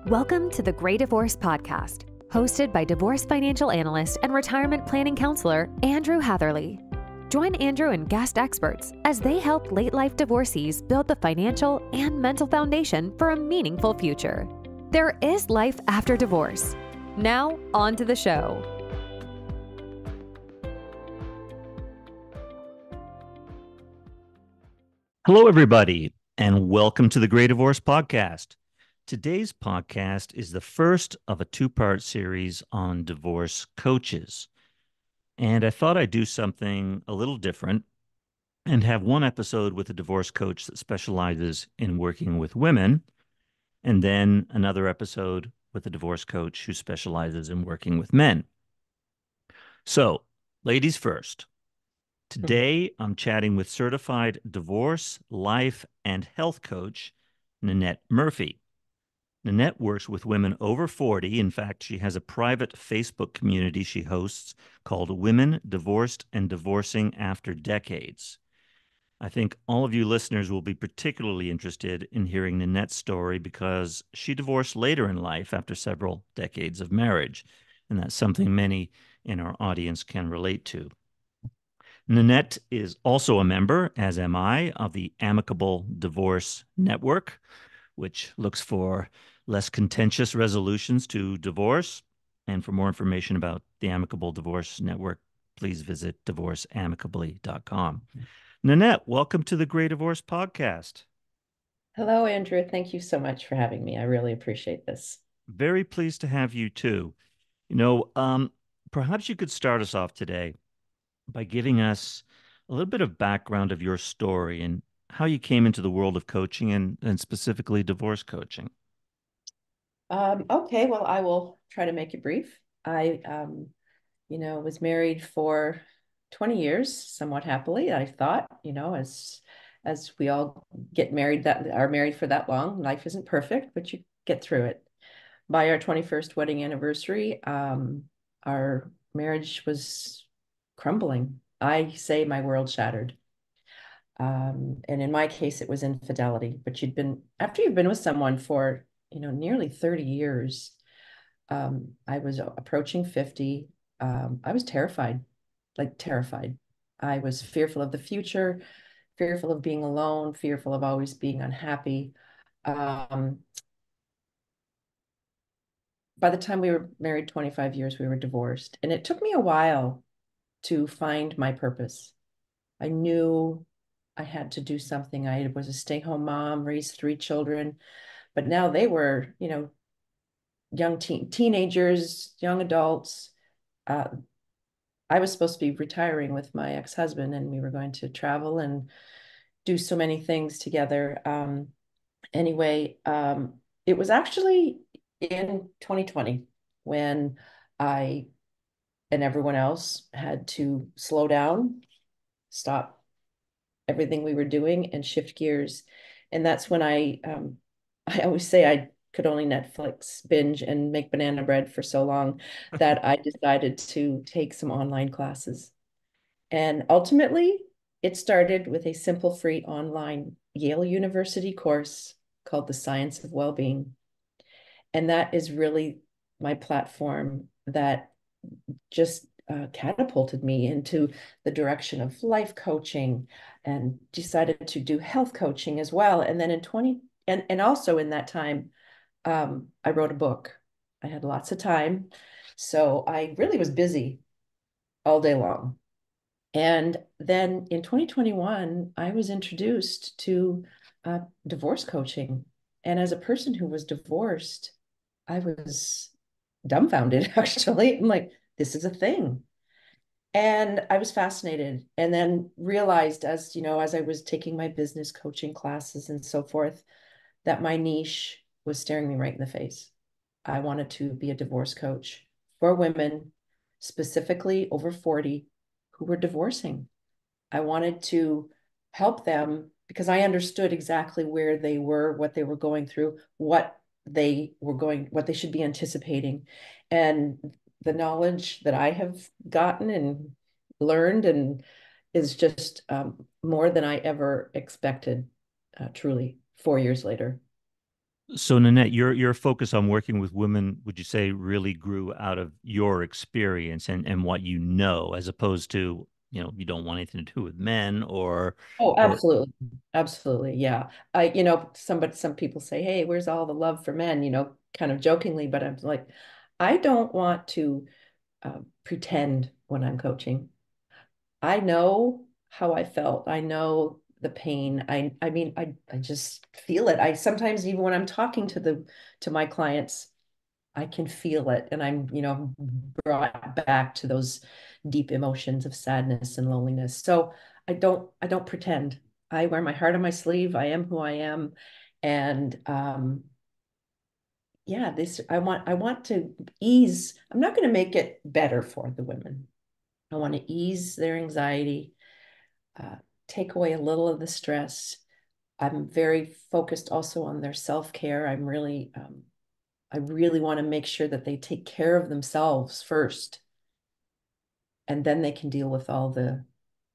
Welcome to the Great Divorce Podcast, hosted by divorce financial analyst and retirement planning counselor Andrew Hatherley. Join Andrew and guest experts as they help late-life divorcees build the financial and mental foundation for a meaningful future. There is life after divorce. Now, on to the show. Hello, everybody, and welcome to the Great Divorce Podcast. Today's podcast is the first of a two-part series on divorce coaches. And I thought I'd do something a little different and have one episode with a divorce coach that specializes in working with women, and then another episode with a divorce coach who specializes in working with men. So, ladies first. Today, I'm chatting with certified divorce, life, and health coach, Nanette Murphy. Nanette works with women over 40. In fact, she has a private Facebook community she hosts called Women Divorced and Divorcing After Decades. I think all of you listeners will be particularly interested in hearing Nanette's story because she divorced later in life after several decades of marriage, and that's something many in our audience can relate to. Nanette is also a member, as am I, of the Amicable Divorce Network, which looks for less contentious resolutions to divorce. And for more information about the Amicable Divorce Network, please visit divorceamicably.com. Nanette, welcome to the Great Divorce Podcast. Hello, Andrew. Thank you so much for having me. I really appreciate this. Very pleased to have you too. Perhaps you could start us off today by giving us a little bit of background of your story and how you came into the world of coaching and specifically divorce coaching. Okay, well, I will try to make it brief. I, was married for 20 years, somewhat happily, I thought, as we all get married that are married for that long, life isn't perfect, but you get through it. By our 21st wedding anniversary, our marriage was crumbling. I say my world shattered. And in my case, it was infidelity. But after you've been with someone for, nearly 30 years, I was approaching 50. I was terrified, like terrified. I was fearful of the future, fearful of being alone, fearful of always being unhappy. By the time we were married 25 years, we were divorced. And it took me a while to find my purpose. I knew I had to do something. I was a stay-home mom, raised 3 children, but now they were, young teenagers, young adults. I was supposed to be retiring with my ex-husband, and we were going to travel and do so many things together. It was actually in 2020 when I and everyone else had to slow down, stop everything we were doing and shift gears. And that's when I always say I could only Netflix binge and make banana bread for so long that I decided to take some online classes. And ultimately, it started with a simple free online Yale University course called The Science of Wellbeing. And that is really my platform that just catapulted me into the direction of life coaching, and decided to do health coaching as well. And then and also in that time, I wrote a book. I had lots of time. So I really was busy all day long. And then in 2021, I was introduced to divorce coaching. And as a person who was divorced, I was dumbfounded, actually. I'm like, this is a thing. And I was fascinated, and then realized as I was taking my business coaching classes and so forth, that my niche was staring me right in the face. I wanted to be a divorce coach for women, specifically over 40, who were divorcing. I wanted to help them because I understood exactly where they were, what they were going through, what they should be anticipating. And the knowledge that I have gotten and learned and is just more than I ever expected, truly, 4 years later. So Nanette, your focus on working with women, would you say, really grew out of your experience and what you know, as opposed to, you don't want anything to do with men Oh, or absolutely. Absolutely. Yeah. Some people say, "Hey, where's all the love for men?" Kind of jokingly, but I'm like, I don't want to pretend when I'm coaching. I know how I felt. I know the pain. I mean, I just feel it. I sometimes even when I'm talking to my clients, I can feel it and I'm, brought back to those deep emotions of sadness and loneliness. So I don't pretend. I wear my heart on my sleeve. I am who I am. And yeah, this I want to ease. I'm not going to make it better for the women. I want to ease their anxiety, uh, take away a little of the stress. I'm very focused also on their self-care. I really want to make sure that they take care of themselves first, and then they can deal with all the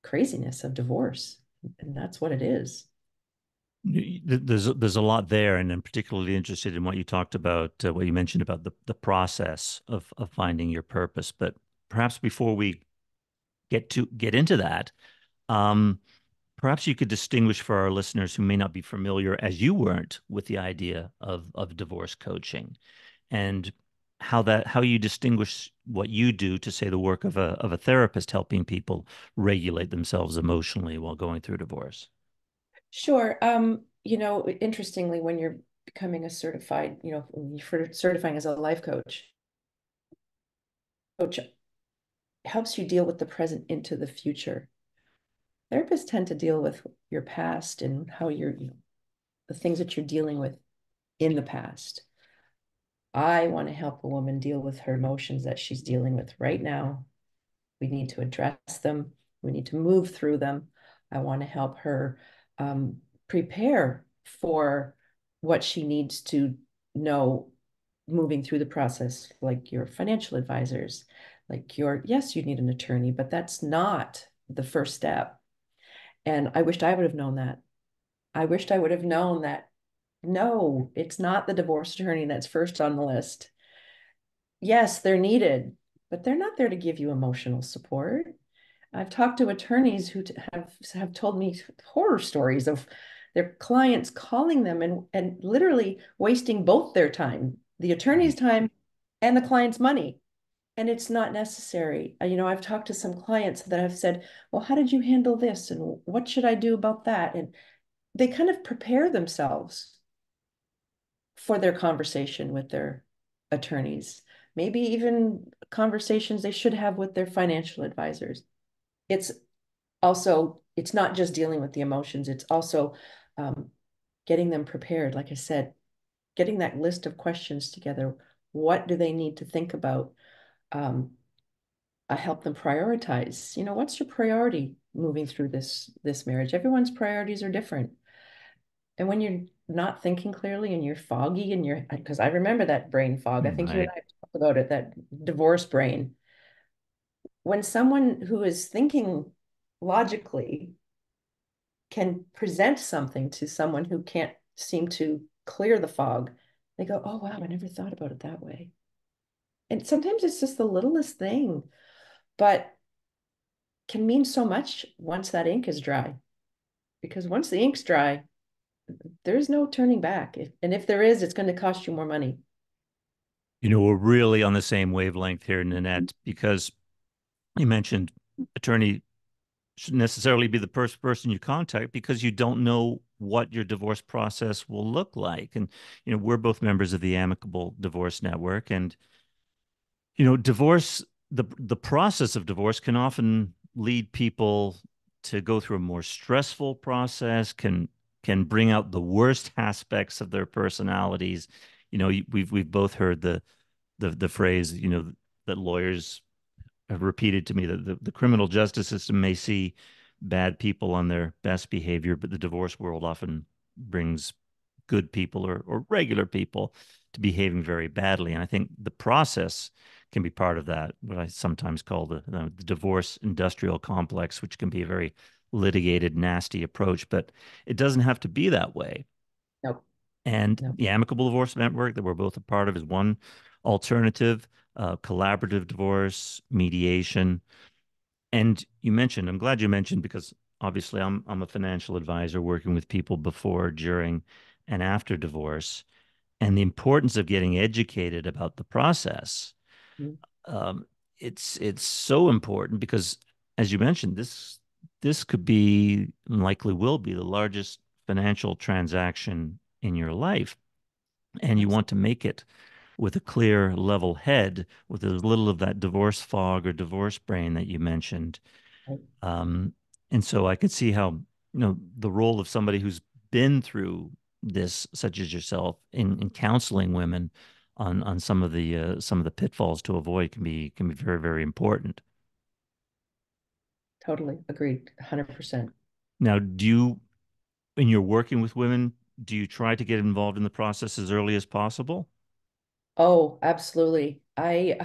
craziness of divorce. And that's what it is. there's a lot there, and I'm particularly interested in what you talked about, what you mentioned about the process of finding your purpose. But perhaps before we get into that, um, perhaps you could distinguish for our listeners who may not be familiar, as you weren't, with the idea of divorce coaching, and how you distinguish what you do to, say, the work of a therapist helping people regulate themselves emotionally while going through divorce. Sure. Interestingly, when you're becoming a certified, when you're certifying as a life coach helps you deal with the present into the future. Therapists tend to deal with your past and how the things that you're dealing with in the past. I want to help a woman deal with her emotions that she's dealing with right now. We need to address them. We need to move through them. I want to help her prepare for what she needs to know moving through the process, like your financial advisors, yes, you need an attorney, but that's not the first step. And I wished I would have known that. I wished I would have known that no, it's not the divorce attorney that's first on the list. Yes, they're needed, but they're not there to give you emotional support. I've talked to attorneys who have told me horror stories of their clients calling them and literally wasting both their time, the attorney's time and the client's money. And it's not necessary. I've talked to some clients that have said, well, how did you handle this? And what should I do about that? And they kind of prepare themselves for their conversation with their attorneys, maybe even conversations they should have with their financial advisors. It's it's not just dealing with the emotions, it's also um, getting them prepared. Like I said, getting that list of questions together. What do they need to think about? Um, I help them prioritize. What's your priority moving through this marriage? Everyone's priorities are different. And when you're not thinking clearly and you're foggy and because I remember that brain fog. I think you and Right. I talked about it, that divorce brain. When someone who is thinking logically can present something to someone who can't seem to clear the fog, they go, oh, wow, I never thought about it that way. And sometimes it's just the littlest thing, but can mean so much once that ink is dry. Because once the ink's dry, there's no turning back. And if there is, it's going to cost you more money. We're really on the same wavelength here, Nanette, because you mentioned attorney shouldn't necessarily be the first person you contact because you don't know what your divorce process will look like. And, we're both members of the Amicable Divorce Network. And, divorce, the process of divorce can often lead people to go through a more stressful process, can bring out the worst aspects of their personalities. We've both heard the phrase, that lawyers have repeated to me, that the criminal justice system may see bad people on their best behavior, but the divorce world often brings good people or regular people to behaving very badly. And I think the process can be part of that, what I sometimes call the divorce industrial complex, which can be a very litigated, nasty approach, but it doesn't have to be that way. Nope. And No. the Amicable Divorce Network that we're both a part of is one alternative, collaborative divorce, mediation. And you mentioned, I'm glad you mentioned, because obviously I'm a financial advisor working with people before, during, and after divorce, and the importance of getting educated about the process. Mhm. Um, it's so important because, as you mentioned, this could be, and likely will be, the largest financial transaction in your life, and you want to make it with a clear, level head, with as little of that divorce fog or divorce brain that you mentioned. Absolutely. Um, and so I could see how, the role of somebody who's been through this, such as yourself, in counseling women on some of the pitfalls to avoid can be very, very important. Totally agreed. 100%. Now, do you, when you're working with women, do you try to get involved in the process as early as possible? Oh, absolutely. I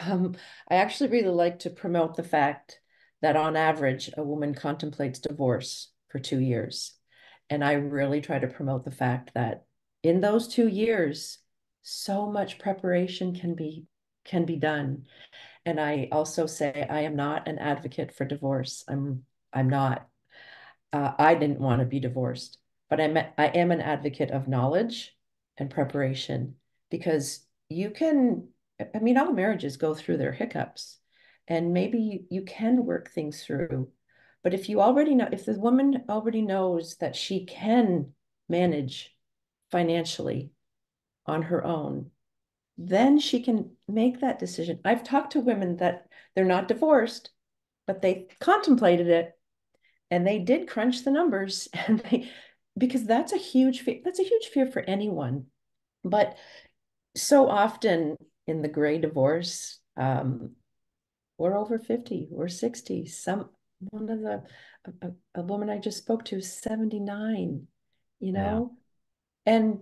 actually really like to promote the fact that on average, a woman contemplates divorce for 2 years. And I really try to promote the fact that in those 2 years, so much preparation can be done. And I also say I am not an advocate for divorce. I'm not. I didn't want to be divorced, but I am an advocate of knowledge and preparation because you can, I mean, all marriages go through their hiccups and maybe you can work things through. But if you already know, if the woman already knows that she can manage financially on her own, then she can make that decision. I've talked to women that they're not divorced, but they contemplated it and they did crunch the numbers and they because that's a huge fear for anyone, but so often in the gray divorce, we're over 50, we're 60. Some one of the a woman I just spoke to is 79, you Yeah, know, and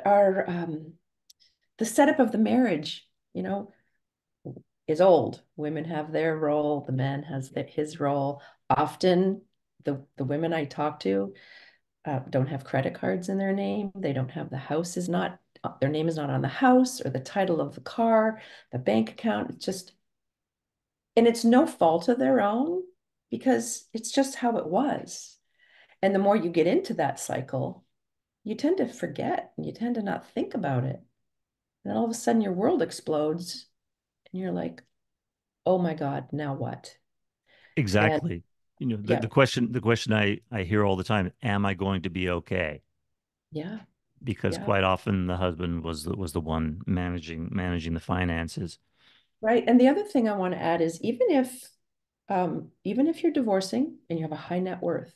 our the setup of the marriage, is old. Women have their role, the man has his role. Often the women I talk to don't have credit cards in their name. They don't have the house is not their name is not on the house or the title of the car, the bank account. It's just and it's no fault of their own because it's just how it was. And the more you get into that cycle, you tend to forget and you tend to not think about it. And then all of a sudden your world explodes and you're like, oh my God, now what? And exactly. yeah, The question I hear all the time, am I going to be okay? yeah, Because yeah. quite often the husband was the one managing the finances. Right. And the other thing I want to add is even if you're divorcing and you have a high net worth,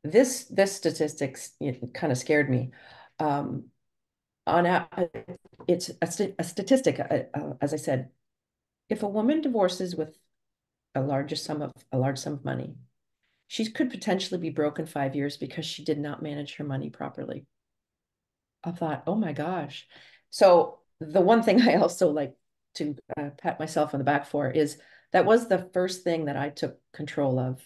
this statistics kind of scared me. Um, on a, it's a statistic, as I said, if a woman divorces with a large sum of money, she could potentially be broke in 5 years because she did not manage her money properly. I thought, oh my gosh. So the one thing I also like to pat myself on the back for is that was the first thing that I took control of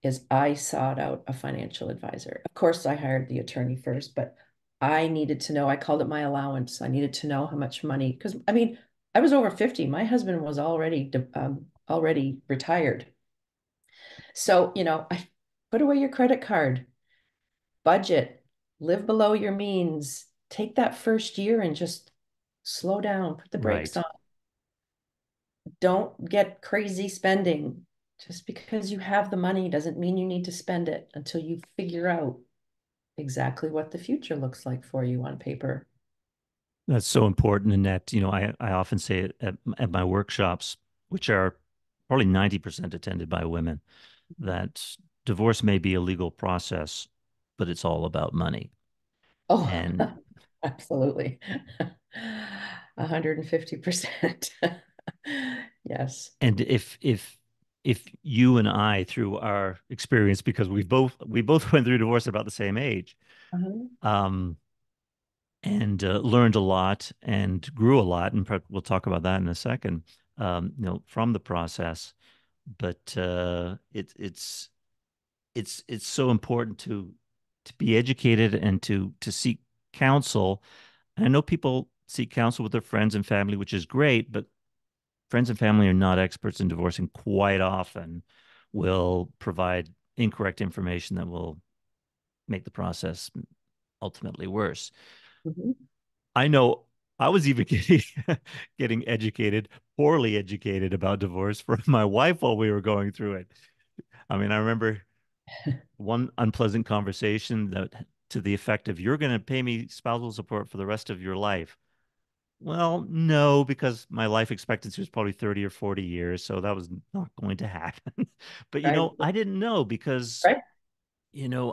is I sought out a financial advisor. Of course, I hired the attorney first, but I needed to know, I called it my allowance. I needed to know how much money, because I mean, I was over 50. My husband was already retired. So, I put away your credit card, budget, live below your means, take that first year and just slow down, put the brakes Right. on. Don't get crazy spending. Just because you have the money doesn't mean you need to spend it until you figure out exactly what the future looks like for you on paper. That's so important, Annette. I often say it at my workshops, which are probably 90% attended by women, that divorce may be a legal process, but it's all about money. Oh, And absolutely. 150%. Yes. and if you and I, through our experience, because we both went through divorce about the same age, Uh-huh. um, and learned a lot and grew a lot, and we'll talk about that in a second, from the process. But it's so important to be educated and to seek counsel. And I know people seek counsel with their friends and family, which is great, but friends and family are not experts in divorce and quite often will provide incorrect information that will make the process ultimately worse. Mhm. I know I was even getting educated, poorly educated about divorce from my wife while we were going through it. I mean, I remember one unpleasant conversation that to the effect of, "You're going to pay me spousal support for the rest of your life." Well, no, because my life expectancy was probably 30 or 40 years, so that was not going to happen. But Right. I didn't know because Right. you know,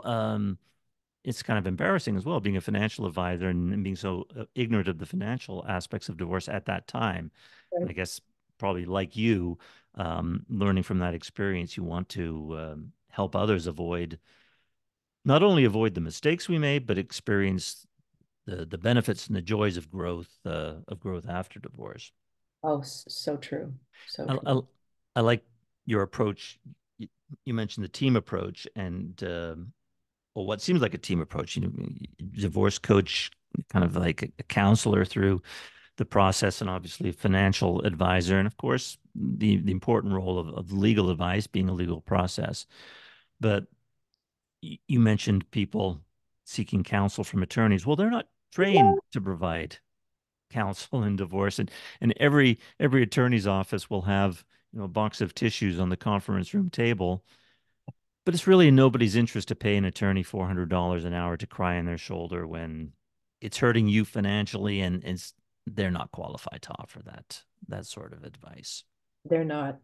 it's kind of embarrassing as well being a financial advisor and being so ignorant of the financial aspects of divorce at that time. And I Right. guess probably like you, learning from that experience, you want to help others avoid not only avoid the mistakes we made, but experience the benefits and the joys of growth after divorce. Oh, so true. So I, true. I, I like your approach. You mentioned the team approach and or what seems like a team approach. You know, divorce coach, kind of like a counselor through the process, and obviously a financial advisor, and of course the important role of legal advice being a legal process. But you mentioned people seeking counsel from attorneys. Well, they're not trained to provide counsel in divorce, and every attorney's office will have a box of tissues on the conference room table, but it's really in nobody's interest to pay an attorney $400 an hour to cry on their shoulder when it's hurting you financially, and they're not qualified to offer that sort of advice. They're not.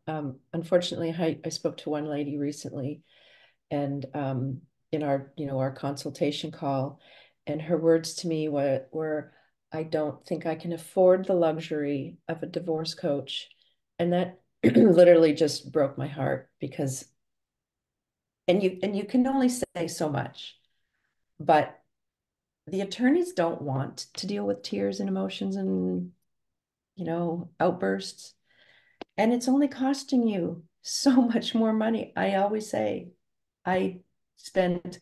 Unfortunately, I spoke to one lady recently, and in our, our consultation call, and her words to me were, "I don't think I can afford the luxury of a divorce coach," and that literally just broke my heart because, and you can only say so much, but the attorneys don't want to deal with tears and emotions and outbursts. And it's only costing you so much more money. I always say I spent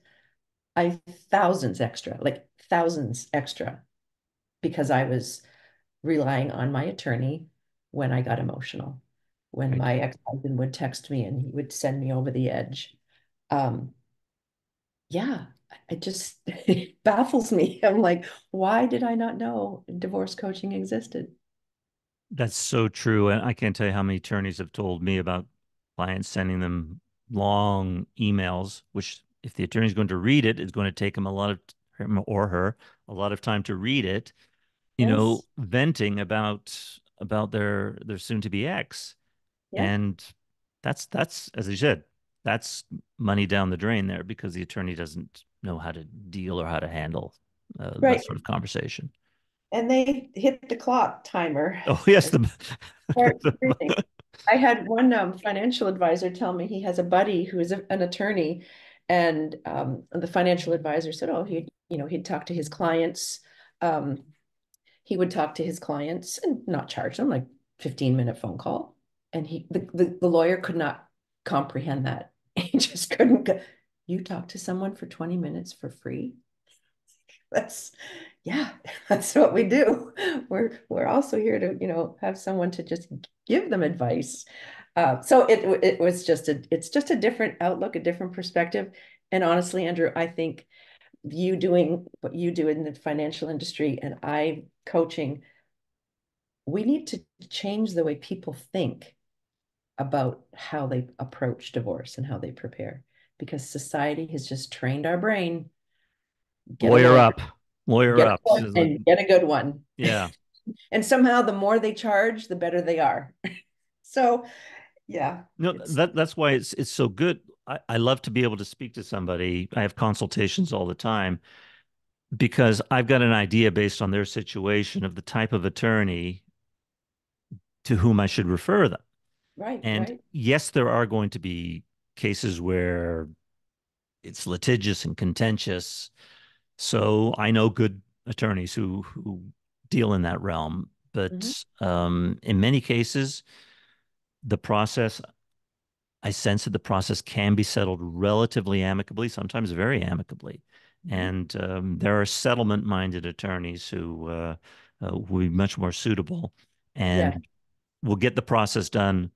I thousands extra because I was relying on my attorney when I got emotional, when Right. my ex-husband would text me and he would send me over the edge. Um, yeah, it just it baffles me. I'm like, why did I not know divorce coaching existed? That's so true. And I can't tell you how many attorneys have told me about clients sending them long emails, which if the attorney's going to read it, it's going to take him him or her a lot of time to read it, Yes. venting about their soon to be ex. Yeah. And that's as you said, that's money down the drain there because the attorney doesn't know how to deal or how to handle that Right. sort of conversation. And they hit the clock timer Oh yes, and start screaming. I had one financial advisor tell me he has a buddy who is an attorney, and the financial advisor said, "Oh, he'd talk to his clients. Um, he would talk to his clients and not charge them like 15-minute phone call." And the lawyer could not comprehend that. He just couldn't go, "You talk to someone for 20 minutes for free?" That's yeah, that's what we do. We're also here to, have someone to just give them advice. So it was it's just a different outlook, a different perspective. And honestly, Andrew, I think you doing what you do in the financial industry and I coaching, we need to change the way people think about how they approach divorce and how they prepare, because society has just trained our brain, get a Lawyer lawyer, up, lawyer get a up. one, and get a good one. Yeah. And somehow the more they charge, the better they are. So yeah, No, it's that's why it's so good. I love to be able to speak to somebody. I have consultations all the time because I've got an idea based on their situation of the type of attorney to whom I should refer them. right, And right. yes, there are going to be cases where it's litigious and contentious. So I know good attorneys who deal in that realm. Mhm. But in many cases, the process, I sense that the process can be settled relatively amicably, sometimes very amicably. Mhm. And there are settlement-minded attorneys who will be much more suitable Yeah, and will get the process done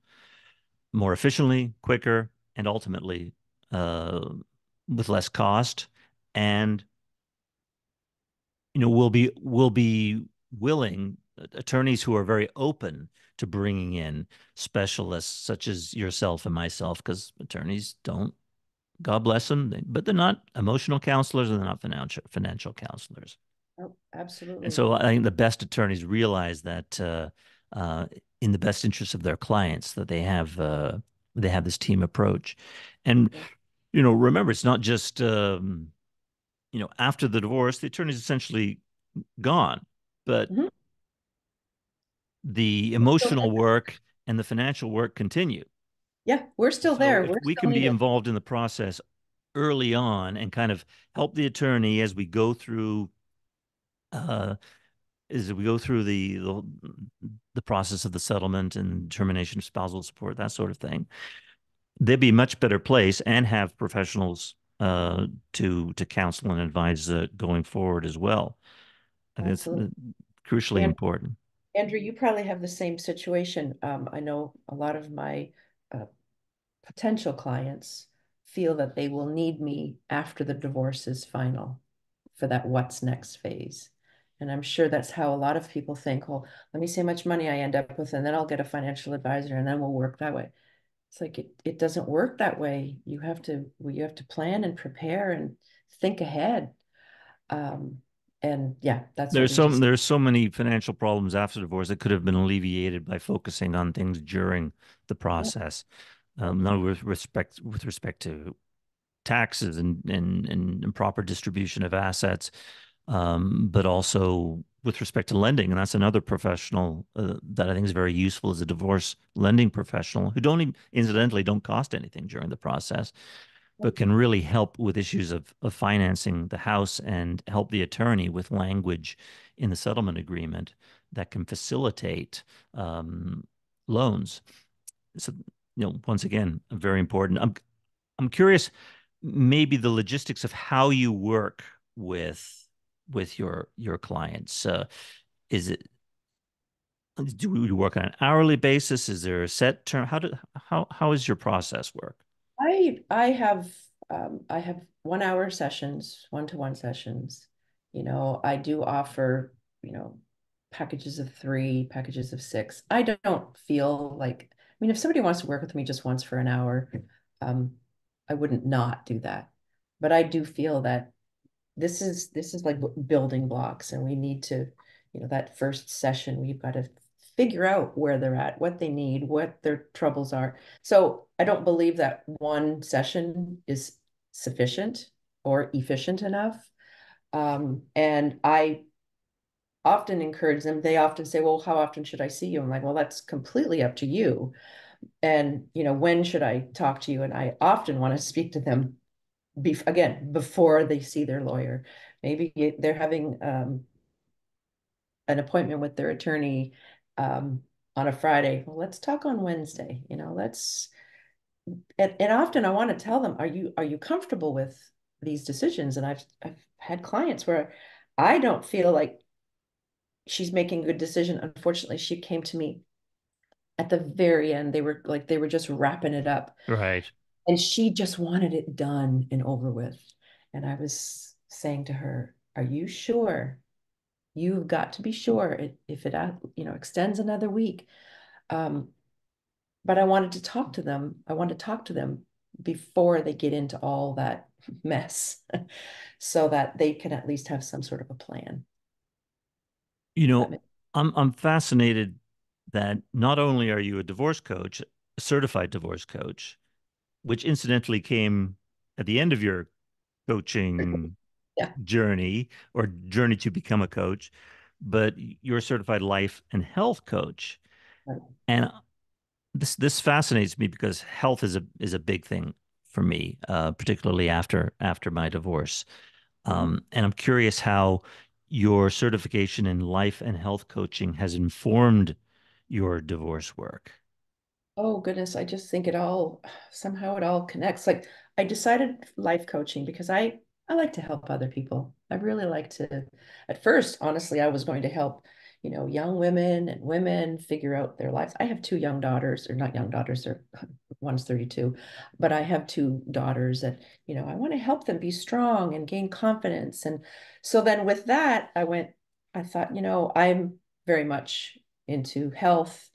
more efficiently, quicker, and ultimately uh, with less cost. And will be willing attorneys who are very open to bringing in specialists such as yourself and myself, because attorneys don't, God bless them, but they're not emotional counselors and they're not financial counselors. oh, And absolutely. so I think the best attorneys realize that uh, in the best interest of their clients, that they have this team approach. And Yeah. remember, it's not just after the divorce, the attorney's essentially gone, but Mhm. the We're still emotional there. work and the financial work continue. Yeah, we're still So there. if We're we still can be needed. involved in the process early on and kind of help the attorney uh, as we go through the process of the settlement and termination of spousal support, that sort of thing, they'd be a much better place and have professionals to counsel and advise going forward as well. I think it's Absolutely. crucially And important. Andrew, you probably have the same situation. I know a lot of my uh, potential clients feel that they will need me after the divorce is final for that what's next phase. And I'm sure that's how a lot of people think, well, let me see how much money I end up with, and then I'll get a financial advisor, and then we'll work that way. It's like it doesn't work that way. You have to plan and prepare and think ahead. Um, and yeah, that's what we just There's so many financial problems after divorce that could have been alleviated by focusing on things during the yeah, process. yeah, Not with respect to taxes and proper distribution of assets, but also with respect to lending. And that's another professional that I think is very useful as a divorce lending professional who incidentally don't cost anything during the process, but can really help with issues of financing the house and help the attorney with language in the settlement agreement that can facilitate um, loans. So, once again, very important. I'm curious, maybe the logistics of how you work with your clients. Is it do we work on an hourly basis? Is there a set term? How is your process work? I have 1 hour sessions, one-to-one sessions. I do offer, you know, packages of three, packages of six. I don't feel like, I mean, if somebody wants to work with me just once for an hour, um, I wouldn't not do that. But I do feel that this is like building blocks, and we need to, that first session, we've got to figure out where they're at, what they need, what their troubles are. So I don't believe that one session is sufficient or efficient enough. And I often encourage them. They often say, well, how often should I see you? I'm like, well, that's completely up to you. And, when should I talk to you? And I often want to speak to them again, before they see their lawyer. Maybe they're having an appointment with their attorney on a Friday. Well, let's talk on Wednesday. Let's and often I want to tell them, are you comfortable with these decisions? And I've had clients where I don't feel like she's making a good decision. Unfortunately, she came to me at the very end. They were just wrapping it up. Right. And she just wanted it done and over with. And I was saying to her, are you sure? You've got to be sure if it extends another week. Um, but I wanted to talk to them. I wanted to talk to them before they get into all that mess so that they can at least have some sort of a plan. You That know, makes, I'm fascinated that not only are you a divorce coach, a certified divorce coach, which incidentally came at the end of your coaching yeah. journey or journey to become a coach, but you're a certified life and health coach. Right. And this fascinates me because health is a big thing for me, particularly after my divorce. Mhm. And I'm curious how your certification in life and health coaching has informed your divorce work. Oh goodness, I just think somehow it all connects. Like I decided life coaching because I like to help other people. I really like to, at first, honestly, I was going to help, young women and women figure out their lives. I have two young daughters, or not young daughters, they're one's 32, but I have two daughters that, I want to help them be strong and gain confidence. And so then with that, I thought, I'm very much into health.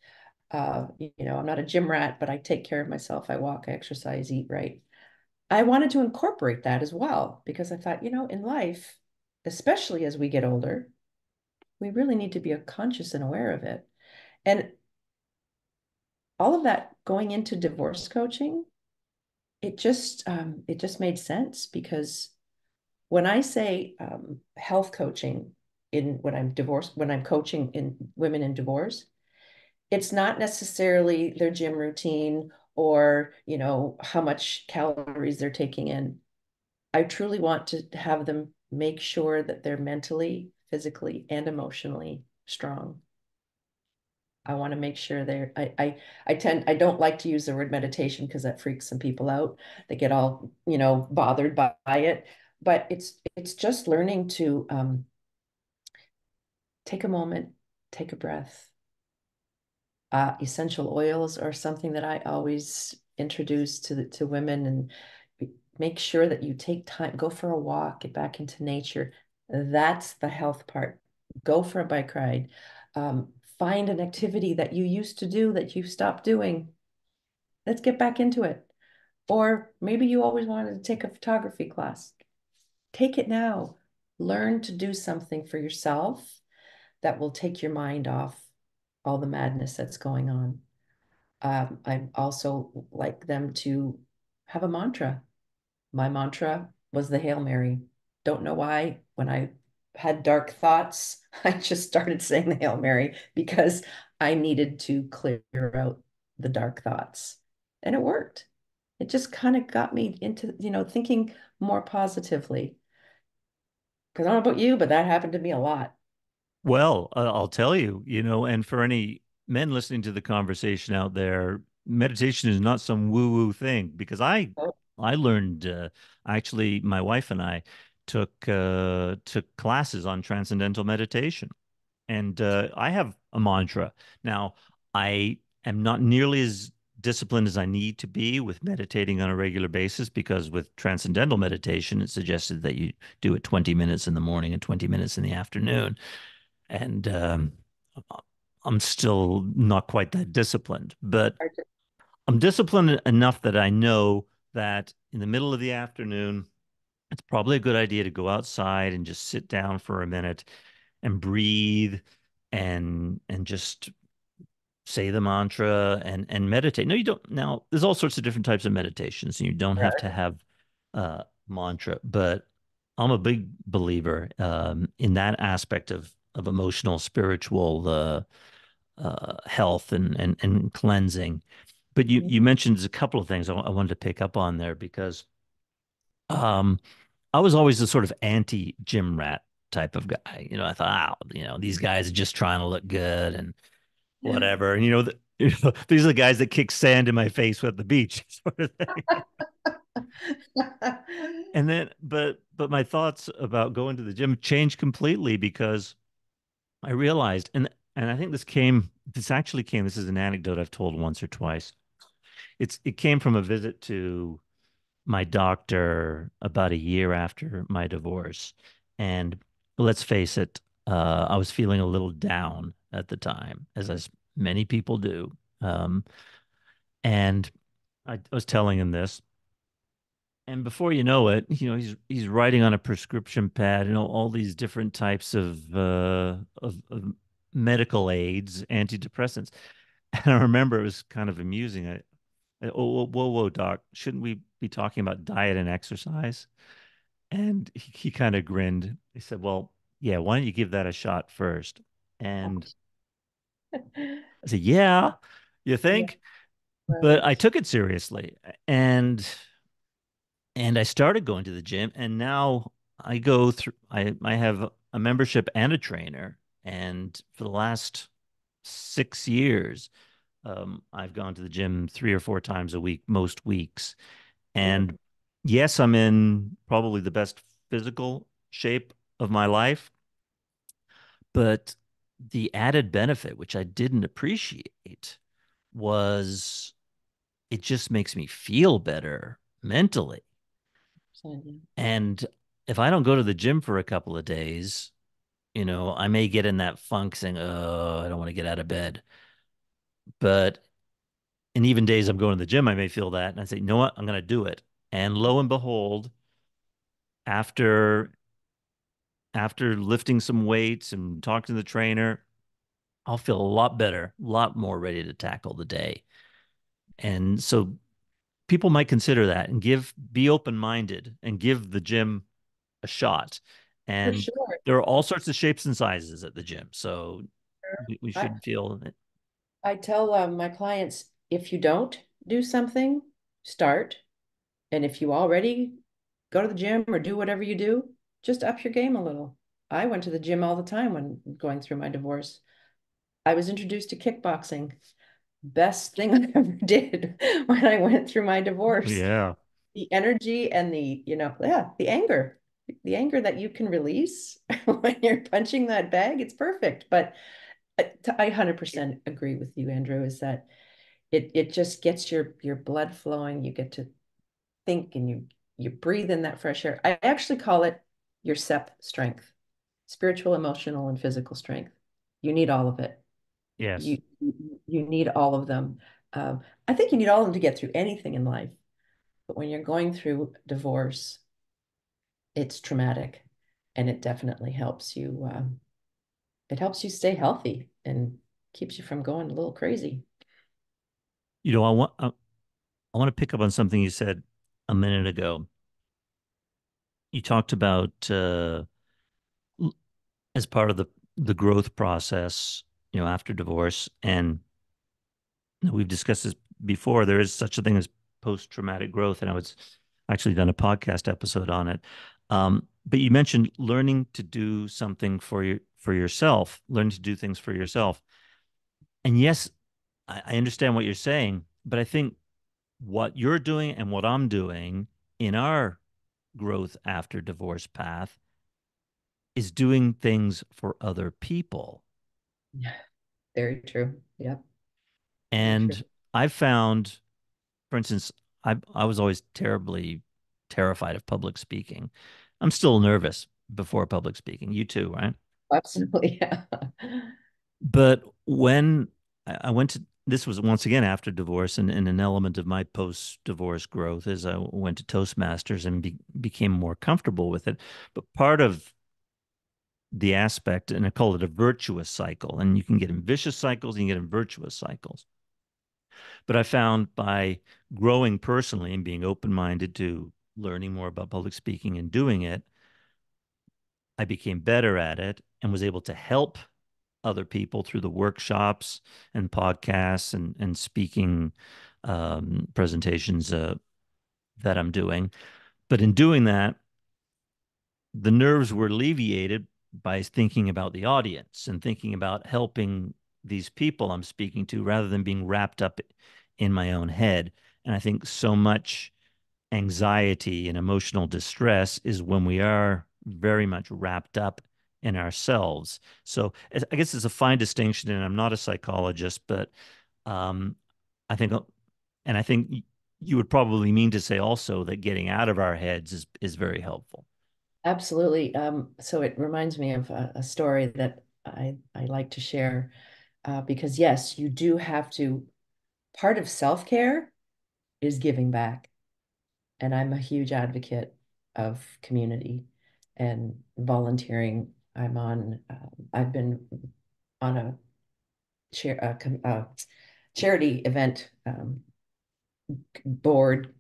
I'm not a gym rat, but I take care of myself. I walk, I exercise, eat right. I wanted to incorporate that as well because I thought, in life, especially as we get older, we really need to be conscious and aware of it. And all of that going into divorce coaching, it just made sense because when I say health coaching in when I'm coaching in women in divorce, it's not necessarily their gym routine or, how much calories they're taking in. I truly want to have them make sure that they're mentally, physically, and emotionally strong. I want to make sure I don't like to use the word meditation because that freaks some people out. They get all, bothered by it. But it's just learning to take a moment, take a breath. Essential oils are something that I always introduce to women and make sure that you take time, go for a walk, get back into nature. That's the health part. Go for a bike ride. Find an activity that you used to do that you stopped doing. Let's get back into it. Or maybe you always wanted to take a photography class. Take it now. Learn to do something for yourself that will take your mind off all the madness that's going on. I also like them to have a mantra. My mantra was the Hail Mary. Don't know why. When I had dark thoughts, I just started saying the Hail Mary because I needed to clear out the dark thoughts. And it worked. It just kind of got me into, thinking more positively. Because I don't know about you, but that happened to me a lot. Well, I'll tell you, and for any men listening to the conversation out there, meditation is not some woo-woo thing because Oh, I learned actually my wife and I took classes on transcendental meditation. And I have a mantra. Now, I am not nearly as disciplined as I need to be with meditating on a regular basis because with transcendental meditation, it's suggested that you do it 20 minutes in the morning and 20 minutes in the afternoon. And I'm still not quite that disciplined, but I just, I'm disciplined enough that I know that in the middle of the afternoon, it's probably a good idea to go outside and just sit down for a minute and breathe and just say the mantra and meditate. No, you don't. Now, there's all sorts of different types of meditations, and you don't have to have mantra, but I'm a big believer in that aspect of emotional, spiritual health and cleansing. But you mentioned a couple of things I wanted to pick up on there because um, I was always the sort of anti gym rat type of guy. I thought, these guys are just trying to look good and whatever. And these are the guys that kick sand in my face at the beach, sort of thing. And then, but my thoughts about going to the gym changed completely because I realized, and I think this is an anecdote I've told once or twice. It came from a visit to my doctor about a year after my divorce. And let's face it, I was feeling a little down at the time, as many people do. Um, and I was telling him this. And before you know it, he's writing on a prescription pad, all these different types of medical aids, antidepressants. And I remember it was kind of amusing. Oh, whoa, whoa, doc, shouldn't we be talking about diet and exercise? And he kind of grinned. He said, well, yeah, why don't you give that a shot first? And I said, yeah, you Yeah, think? But I right. took it seriously. And and I started going to the gym and now I have a membership and a trainer. And for the last 6 years, I've gone to the gym 3 or 4 times a week, most weeks. Yeah. And yes, I'm in probably the best physical shape of my life. But the added benefit, which I didn't appreciate, was it just makes me feel better mentally. So, yeah. And if I don't go to the gym for a couple of days, I may get in that funk saying, oh, I don't want to get out of bed. But in even days I'm going to the gym, I may feel that. And I say, you know what? I'm going to do it. And lo and behold, after lifting some weights and talking to the trainer, I'll feel a lot better, a lot more ready to tackle the day. And so people might consider that and be open-minded and give the gym a shot. For And sure. there are all sorts of shapes and sizes at the gym. So we I, should feel I tell my clients, if you don't do something, start. And if you already go to the gym or do whatever you do, just up your game a little. I went to the gym all the time when going through my divorce. I was introduced to kickboxing. Best thing I ever did when I went through my divorce. yeah. The energy and the anger that you can release when you're punching that bag, it's perfect. But I 100% agree with you, Andrew, is that it just gets your blood flowing. You get to think and you breathe in that fresh air. I actually call it your SEP strength, spiritual, emotional, and physical strength. You need all of it. Yes. You need all of them. I think you need all of them to get through anything in life. But when you're going through divorce, it's traumatic, and it definitely helps you. It helps you stay healthy and keeps you from going a little crazy. I want to pick up on something you said a minute ago. You talked about as part of the growth process, after divorce, and we've discussed this before. There is such a thing as post-traumatic growth, and I was actually done a podcast episode on it. But you mentioned learning to do something for yourself, learning to do things for yourself. And yes, I understand what you're saying, but I think what you're doing and what I'm doing in our growth after divorce path is doing things for other people. Yeah, very true. Yep, very true. And I've found, for instance, I was always terribly terrified of public speaking. I'm still nervous before public speaking. You too, right? Absolutely. Yeah. But when I went to, this was once again after divorce, and an element of my post-divorce growth is I went to Toastmasters and became more comfortable with it. But part of the aspect, and I call it a virtuous cycle, and you can get in vicious cycles and you get in virtuous cycles. But I found by growing personally and being open-minded to learning more about public speaking and doing it, I became better at it and was able to help other people through the workshops and podcasts and speaking presentations that I'm doing. But in doing that, the nerves were alleviated by thinking about the audience and thinking about helping these people I'm speaking to rather than being wrapped up in my own head. And I think so much anxiety and emotional distress is when we are very much wrapped up in ourselves. So I guess it's a fine distinction, and I'm not a psychologist, but um, I think, and I think you would probably mean to say also that getting out of our heads is very helpful. Absolutely. So it reminds me of a story that I like to share because yes, you do have to, part of self-care is giving back. And I'm a huge advocate of community and volunteering. I've been on a charity event board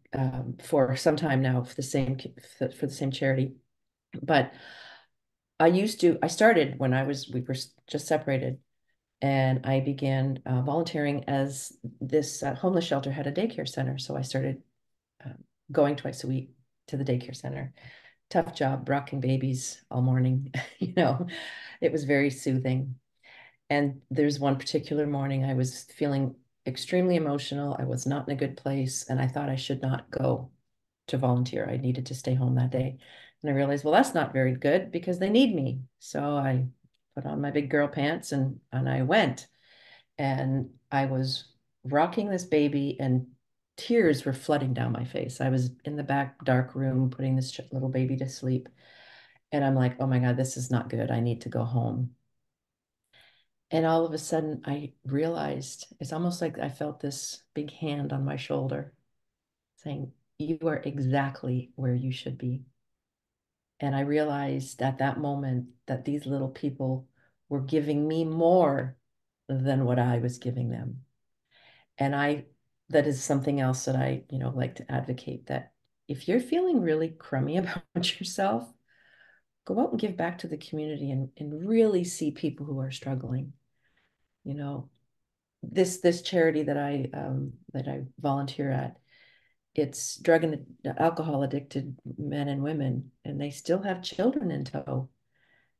for some time now for the same charity. But I started when we were just separated, and I began volunteering as this homeless shelter had a daycare center. So I started uh, going twice a week to the daycare center. Tough job, rocking babies all morning. It was very soothing. And there's one particular morning I was feeling extremely emotional. I was not in a good place, and I thought I should not go to volunteer. I needed to stay home that day. And I realized, well, that's not very good because they need me. So I put on my big girl pants and I went. And I was rocking this baby, and tears were flooding down my face. I was in the back dark room putting this little baby to sleep. And I'm like, oh my God, this is not good. I need to go home. And all of a sudden, I realized it's almost like I felt this big hand on my shoulder saying, you are exactly where you should be. And I realized at that moment that these little people were giving me more than what I was giving them. And that is something else that I, like to advocate, that if you're feeling really crummy about yourself, go out and give back to the community and really see people who are struggling. You know, this charity that I volunteer at, it's drug and alcohol addicted men and women, and they still have children in tow.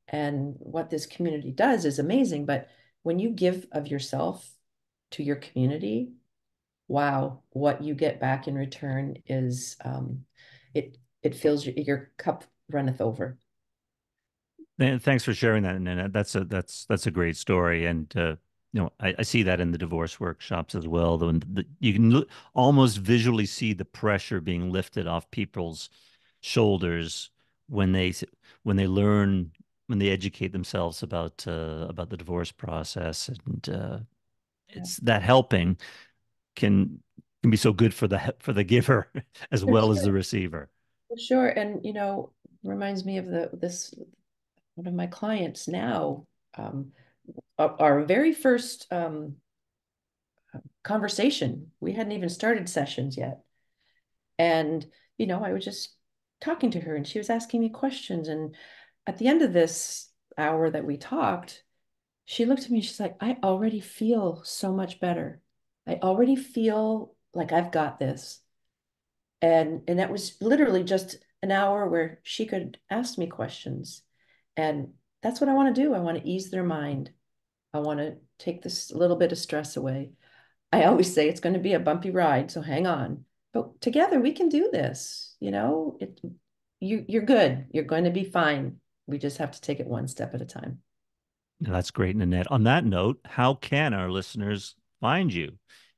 And what this community does is amazing, but when you give of yourself to your community, wow, what you get back in return is it fills your cup runneth over. And thanks for sharing that, Nanette. That's a great story, and I see that in the divorce workshops as well. You can almost visually see the pressure being lifted off people's shoulders when they learn, when they educate themselves about the divorce process, and it's that helping can be so good for the giver as For well as the sure. receiver. For sure. And reminds me of this one of my clients now, our very first conversation. We hadn't even started sessions yet. And, I was just talking to her and she was asking me questions. And at the end of this hour that we talked, she looked at me and she's like, I already feel so much better. I already feel like I've got this. And that was literally just an hour where she could ask me questions. And that's what I want to do. I want to ease their mind. I want to take this little bit of stress away. I always say it's going to be a bumpy ride, so hang on. But together we can do this. You're good. You're going to be fine. We just have to take it one step at a time. That's great, Nanette. On that note, how can our listeners find you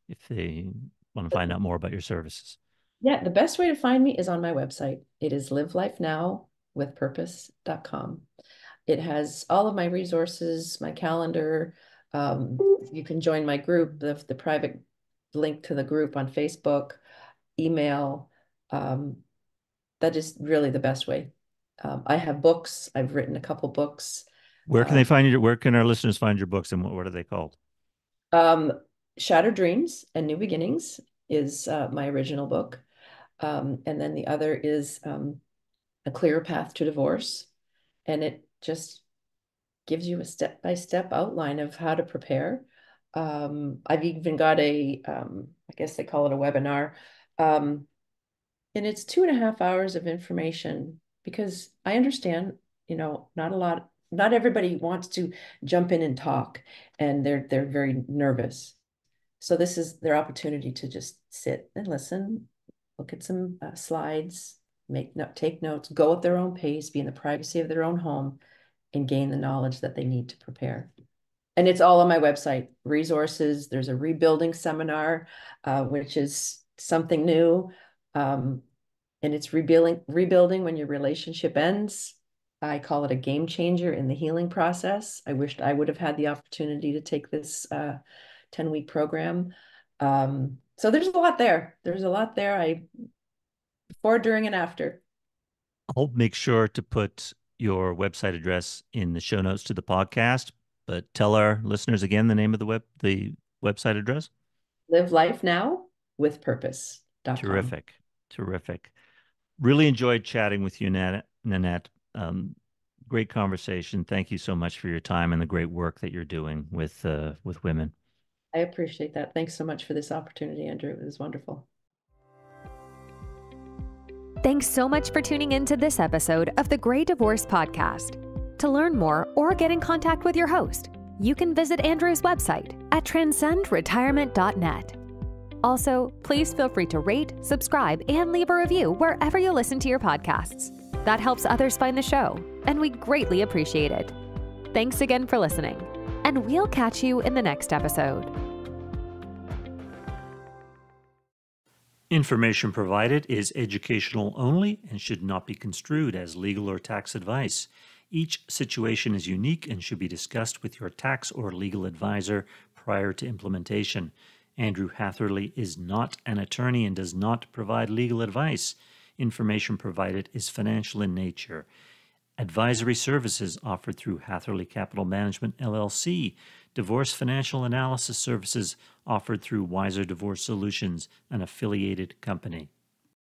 if they want to find out more about your services? Yeah, the best way to find me is on my website. It is livelifenowwithpurpose.com. It has all of my resources, my calendar. You can join my group, the private link to the group on Facebook, email. That is really the best way. I have books. I've written a couple books. Where can they find you? Where can our listeners find your books, and what are they called? Um, Shattered Dreams and New Beginnings is my original book. And then the other is A Clearer Path to Divorce. And it just gives you a step-by-step outline of how to prepare. I've even got I guess they call it a webinar. And it's 2.5 hours of information because I understand, not everybody wants to jump in and talk, and they're very nervous. So this is their opportunity to just sit and listen, look at some slides, take notes, go at their own pace, be in the privacy of their own home, and gain the knowledge that they need to prepare. And it's all on my website. Resources. There's a rebuilding seminar, which is something new. And it's rebuilding when your relationship ends. I call it a game changer in the healing process. I wished I would have had the opportunity to take this 10-week program. So there's a lot there. There's a lot there. Before, during, and after. I'll make sure to put your website address in the show notes to the podcast, but tell our listeners again the name of the website address. livelifenowwithpurpose.com. Terrific. Terrific. Really enjoyed chatting with you, Nanette. Great conversation. Thank you so much for your time and the great work that you're doing with women. I appreciate that. Thanks so much for this opportunity, Andrew. It was wonderful. Thanks so much for tuning in to this episode of the Grey Divorce Podcast. To learn more or get in contact with your host, you can visit Andrew's website at transcendretirement.net. Also, please feel free to rate, subscribe, and leave a review wherever you listen to your podcasts. That helps others find the show, and we greatly appreciate it. Thanks again for listening, and we'll catch you in the next episode. Information provided is educational only and should not be construed as legal or tax advice. Each situation is unique and should be discussed with your tax or legal advisor prior to implementation. Andrew Hatherley is not an attorney and does not provide legal advice. Information provided is financial in nature. Advisory services offered through Hatherley Capital Management, LLC. Divorce financial analysis services offered through Wiser Divorce Solutions, an affiliated company.